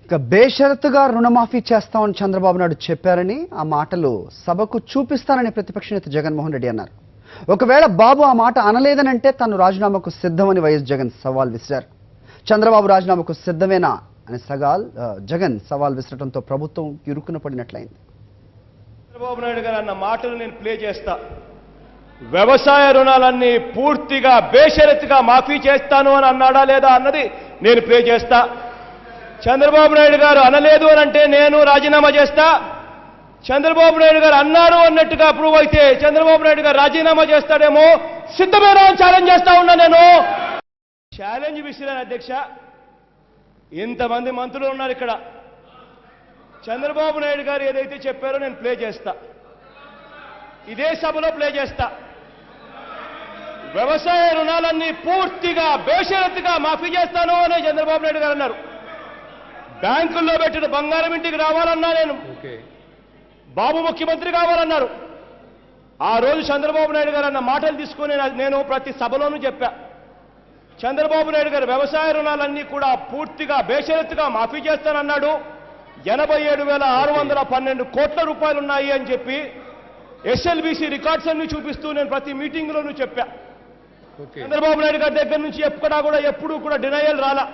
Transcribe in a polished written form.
ఇక బేషరతుగా రుణమాఫీ చేస్తామని చంద్రబాబు నాయుడు చెప్పారని ఆ మాటలు సభకు చూపిస్తానని ప్రతిపక్ష నేత జగన్మోహన్ రెడ్డి అన్నారు. ఒకవేళ బాబు ఆ మాట అనలేదనంటే తాను రాజీనామాకు సిద్ధమని వైఎస్ జగన్ సవాల్ విసిరారు. చంద్రబాబు రాజీనామాకు సిద్ధమేనా అని జగన్ సవాల్ విసరడంతో ప్రభుత్వం ఇరుక్కున పడినట్లయింది. చంద్రబాబు నాయుడు గారు అన్న మాటలు నేను ప్లే చేస్తా. వ్యవసాయ రుణాలన్నీ పూర్తిగా బేషరతుగా మాఫీ చేస్తాను అని అన్నాడా లేదా అన్నది నేను ప్లే చేస్తా. చంద్రబాబు నాయుడు గారు అనలేదు అని అంటే నేను రాజీనామా చేస్తా. చంద్రబాబు నాయుడు గారు అన్నారు అన్నట్టుగా ప్రూవ్ అయితే చంద్రబాబు నాయుడు గారు రాజీనామా చేస్తాడేమో. సిద్ధమేనా అని ఛాలెంజ్ చేస్తా ఉన్నా. నేను ఛాలెంజ్ విసిరాను అధ్యక్ష. ఇంతమంది మంత్రులు ఉన్నారు ఇక్కడ. చంద్రబాబు నాయుడు గారు ఏదైతే చెప్పారో నేను ప్లే చేస్తా. ఇదే సభలో ప్లే చేస్తా. వ్యవసాయ రుణాలన్నీ పూర్తిగా బేషరతుగా మాఫీ చేస్తాను అని చంద్రబాబు నాయుడు గారు అన్నారు. బ్యాంకుల్లో పెట్టిన బంగారం ఇంటికి రావాలన్నా నేను. బాబు ముఖ్యమంత్రి కావాలన్నారు. ఆ రోజు చంద్రబాబు నాయుడు గారు అన్న మాటలు తీసుకుని నేను ప్రతి సభలోనూ చెప్పా. చంద్రబాబు నాయుడు గారు వ్యవసాయ రుణాలన్నీ కూడా పూర్తిగా బేషరతుగా మాఫీ చేస్తానన్నాడు. 87,612 కోట్ల రూపాయలు ఉన్నాయి అని చెప్పి ఎస్ఎల్బీసీ రికార్డ్స్ అన్ని చూపిస్తూ నేను ప్రతి మీటింగ్లోనూ చెప్పా. చంద్రబాబు నాయుడు గారి దగ్గర నుంచి ఎప్పుడూ కూడా డినయల్ రాలా.